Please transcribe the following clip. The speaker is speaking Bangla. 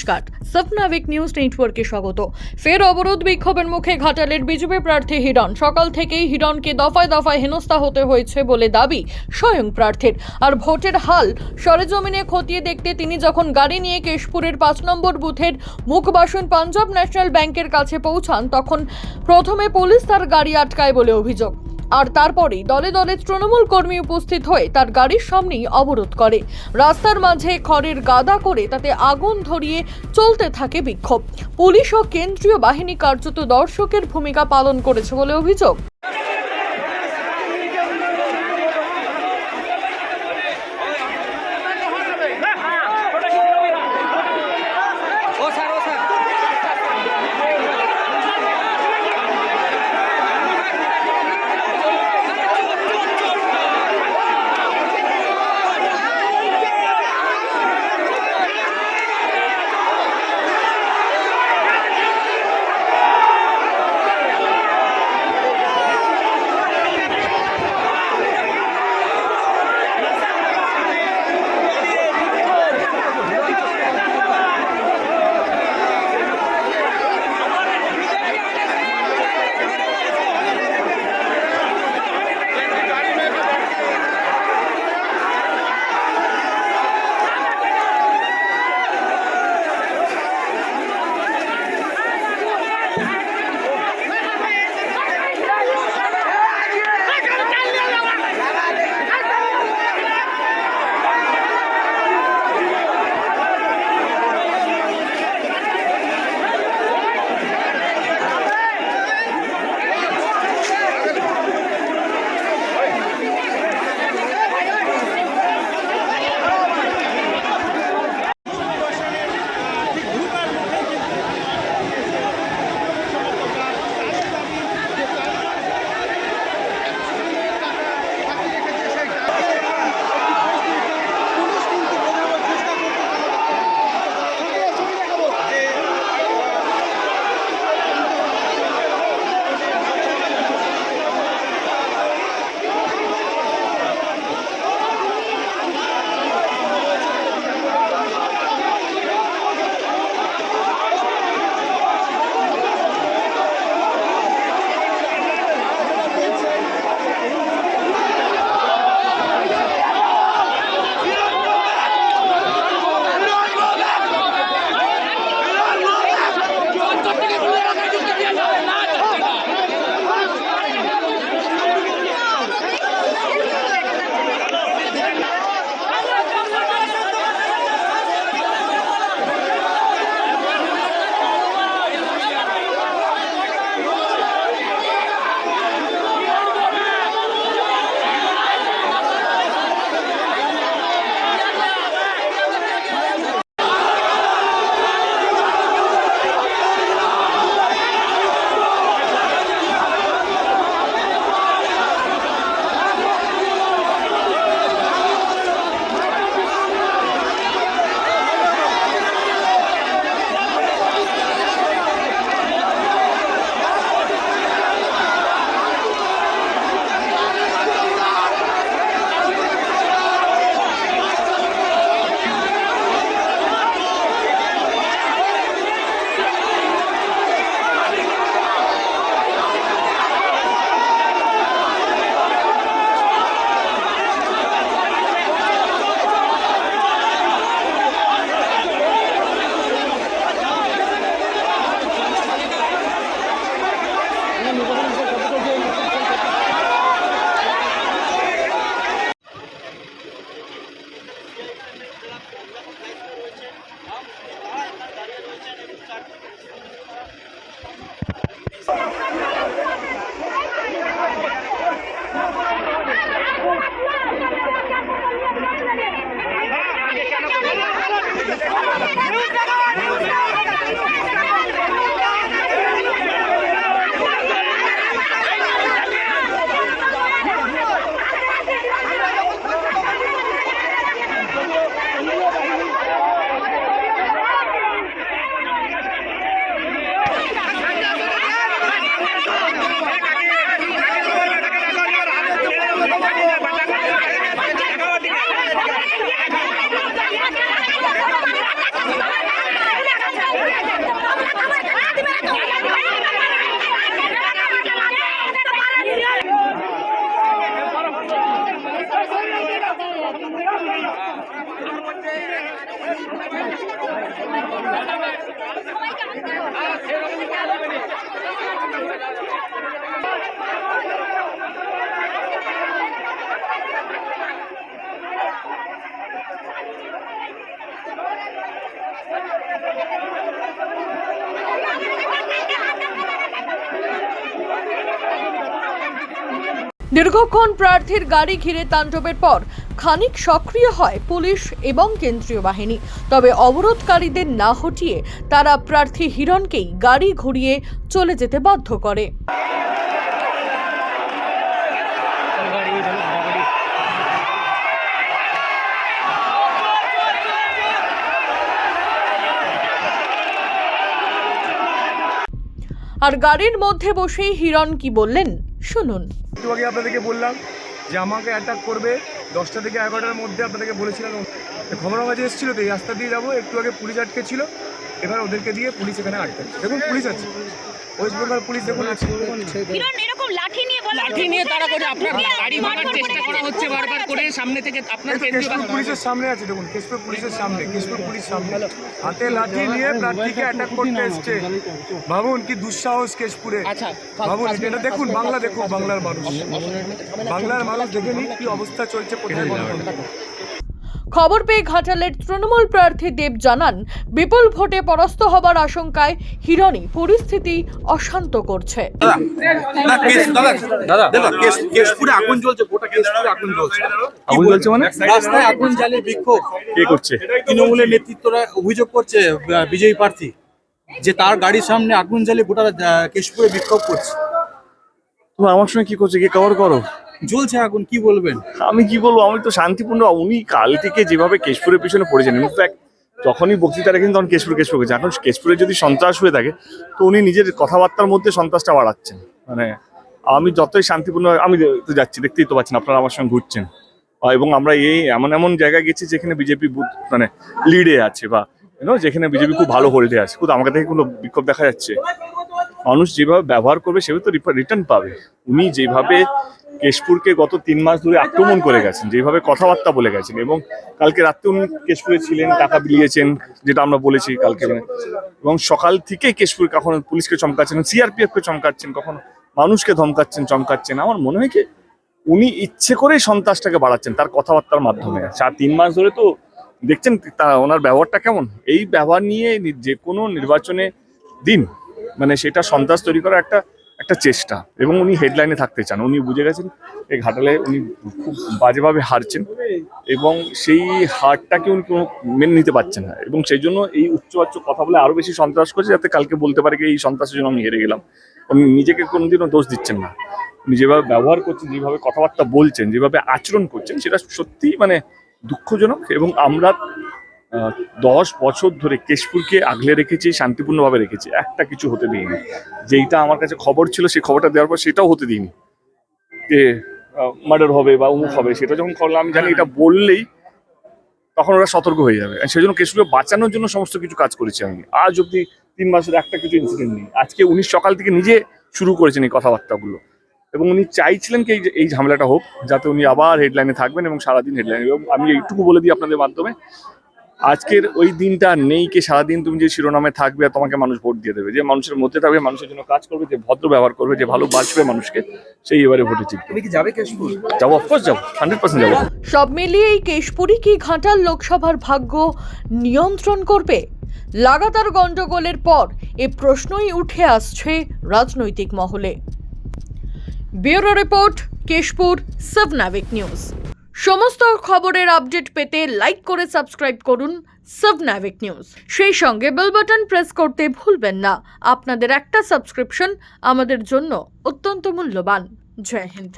নমস্কার, সপনাবিক নিউজ নেটওয়ার্কে স্বাগত। ফের অবরোধ বিক্ষোভের মুখে ঘাটালের বিজেপি প্রার্থী হিরণ। সকাল থেকেই হিরণকে দফায় দফায় হেনস্থা হতে হয়েছে বলে দাবি স্বয়ং প্রার্থীর। আর ভোটের হাল সরেজমিনে খতিয়ে দেখতে তিনি যখন গাড়ি নিয়ে কেশপুরের 5 নম্বর বুথের মুখবাসন পাঞ্জাব ন্যাশনাল ব্যাংকের কাছে পৌঁছান, তখন প্রথমে পুলিশ তার গাড়ি আটকায় বলে অভিযোগ। আর তারপরেই দলে দলে তৃণমূল কর্মী উপস্থিত হয়ে তার গাড়ির সামনেই অবরোধ করে। রাস্তার মাঝে খড়ের গাদা করে তাতে আগুন ধরিয়ে চলতে থাকে বিক্ষোভ। পুলিশ ও কেন্দ্রীয় বাহিনী কার্যত দর্শকের ভূমিকা পালন করেছে বলে অভিযোগ। দীর্ঘক্ষণ প্রার্থীর গাড়ি ঘিরে তাণ্ডবের পর খানিক সক্রিয় হয় পুলিশ এবং কেন্দ্রীয় বাহিনী। তবে অবরোধকারীদের না হটিয়ে তারা প্রার্থী হিরণকেই গাড়ি ঘুরিয়ে চলে যেতে বাধ্য করে। আর গাড়ির মধ্যে বসেই হিরণ কি বললেন শুনুন। একটু আগে আপনাদেরকে বললাম যে আমাকে অ্যাটাক করবে 10টা থেকে 11টার মধ্যে, আপনাদেরকে বলেছিলাম। খবর কাছে এসেছিল তো এই রাস্তা দিয়ে যাবো, একটু আগে পুলিশ আটকে ছিল, এবার ওদেরকে দিয়ে পুলিশ এখানে আটকে। দেখুন পুলিশ আছে, ওয়েস্ট বেঙ্গল পুলিশ দেখুন আছে। লাঠি নিয়ে তারা করে আপনার গাড়ি ভাঙার চেষ্টা করা হচ্ছে বারবার করে সামনে থেকে। আপনার কেশপুর পুলিশের সামনে আছে, দেখুন কেশপুর পুলিশের সামনে, কেশপুর পুলিশ সামনে হাতে লাঠি নিয়ে প্রার্থীকে অ্যাটাক করতে এসছে। ভাবুন কি দুঃসাহস কেশপুরে। ভাবুন এটা দেখুন, বাংলা দেখুন, বাংলার মানুষ দেখে নিন কি অবস্থা চলছে কোথায়। খবর পেয়ে ঘাটালের তৃণমূল প্রার্থী দেব জানান, বিপুল ভোটে পরাস্ত হবার আশঙ্কায় হিরণই পরিস্থিতি অশান্ত করছে। কেশপুরে আগুন জ্বলছে, গোটা কেশপুরে আগুন জ্বলছে। আগুন জ্বলছে মানে রাস্তায় আগুন জ্বালিয়ে বিক্ষোভ কে করছে? তৃণমূলের নেতৃত্বরা অভিযোগ করছে বিজয়ী প্রার্থী যে তার গাড়ির সামনে আগুন জ্বালিয়ে গোটা কেশপুরে বিক্ষোভ করছে। তুমি আমার সঙ্গে কি করছে, কি কভার করো? জ্বলছে আগুন, কি বলবেন? আমি কি বলবো, আমি তো শান্তিপূর্ণ। উনি কাল থেকে যেভাবে কেশপুরের পিছনে পড়েছেন, ইনফ্যাক্ট যখনই বক্তৃতা রেখেছেন তখন কেশপুর করছে। এখন কেশপুরে যদি সন্ত্রাস হয়ে থাকে তো উনি নিজের কথাবার্তার মধ্যে সন্ত্রাসটা বাড়াচ্ছেন। মানে আমি যতই শান্তিপূর্ণ, আমি তো যাচ্ছি, দেখতেই তো পাচ্ছেন, আপনারা আমার সঙ্গে ঘুরছেন। এবং আমরা এই এমন জায়গায় গেছি যেখানে বিজেপি বুথ মানে লিডে আছে, বা যেখানে বিজেপি খুব ভালো হোল্ডে আছে। কিন্তু আমাকে থেকে কোনো বিক্ষোভ দেখা যাচ্ছে? মানুষ যেভাবে ব্যবহার করবে সেভাবে তো রিটার্ন পাবে। উনি যেভাবে কেশপুরকে গত 3 মাস ধরে আক্রমণ করে গেছেন, যেভাবে কথাবার্তা বলে গেছেন, এবং কালকে রাত্রে উনি কেশপুরে ছিলেন, টাকা বিলিয়েছেন, যেটা আমরা বলেছি কালকে, এবং সকাল থেকে কেশপুর কখনো পুলিশকে চমকাচ্ছেন, সিআরপিএফ কে চমকাচ্ছেন, কখনো মানুষকে ধমকাচ্ছেন, চমকাচ্ছেন। আমার মনে হয় কি উনি ইচ্ছে করেই সন্ত্রাসটাকে বাড়াচ্ছেন তার কথাবার্তার মাধ্যমে। 3 মাস ধরে তো দেখছেন ওনার ব্যবহারটা কেমন। এই ব্যবহার নিয়ে যে কোনো নির্বাচনে দিন মানে সেটা সন্ত্রাস তৈরি করার একটা চেষ্টা, এবং উনি হেডলাইনে থাকতে চান। উনি বুঝে গেছেন এই ঘাটালে উনি খুব বাজেভাবে হারছেন, এবং সেই হারটাকে উনি কোনো মেনে নিতে পারছেন না, এবং সেই জন্য এই উচ্চবাচ্য কথা বলে আরো বেশি সন্ত্রাস করছে, যাতে কালকে বলতে পারে এই সন্ত্রাসের জন্য আমি হেরে গেলাম। উনি নিজেকে কোনোদিনও দোষ দিচ্ছেন না। উনি যেভাবে ব্যবহার করছেন, যেভাবে কথাবার্তা বলছেন, যেভাবে আচরণ করছেন, সেটা সত্যি মানে দুঃখজনক। এবং আমরা 10 বছর ধরে কেশপুরকে আগলে রেখেছি, শান্তিপূর্ণভাবে রেখেছি, একটা কিছু হতে দিইনি। যেইটা আমার কাছে খবর ছিল সেই খবরটা দেওয়ার পর সেটাও হতে দিইনি যে মার্ডার হবে বা অমুক হবে। সেটা যখন করলাম আমি জানি এটা বললেই তখন ওরা সতর্ক হয়ে যাবে। সেই জন্য কেশপুরকে বাঁচানোর জন্য সমস্ত কিছু কাজ করেছি আমি। আজ অব্দি 3 মাসের একটা কিছু ইনসিডেন্ট নেই। আজকে উনি সকাল থেকে নিজে শুরু করেছেন এই কথাবার্তাগুলো, এবং উনি চাইছিলেন কি এই ঝামেলাটা হোক, যাতে উনি আবার হেডলাইনে থাকবেন এবং সারাদিন হেডলাইনে। এবং আমি এইটুকু বলে দিই আপনাদের মাধ্যমে, আজকের ওই দিনটা নেই কি সারাদিন তুমি যে শিরোনামে থাকবে আর তোমাকে মানুষ ভোট দিয়ে দেবে। যে মানুষের মধ্যে থাকবে, মানুষের জন্য কাজ করবে, যে ভদ্র ব্যবহার করবে, যে ভালো বাঁচবে মানুষকে, সেই এবারে ভোটে জিতবে। তুমি কি যাবে কেশপুর? যাবো, অফকোর্স যাবো, 100% যাবো। সব মিলিয়ে এই কেশপুরই কি ঘাটাল লোকসভার ভাগ্য নিয়ন্ত্রণ করবে? লাগাতার গন্ডগোলের পর এ প্রশ্নই উঠে আসছে রাজনৈতিক মহলে। ব্যুরো রিপোর্ট, কেশপুর 7 নাবিক নিউজ। সমস্ত খবরের আপডেট পেতে লাইক করে সাবস্ক্রাইব করুন 7 নাবিক নিউজ। সেই সঙ্গে বেল বাটন প্রেস করতে ভুলবেন না। আপনাদের একটা সাবস্ক্রিপশন আমাদের জন্য অত্যন্ত মূল্যবান। জয় হিন্দ।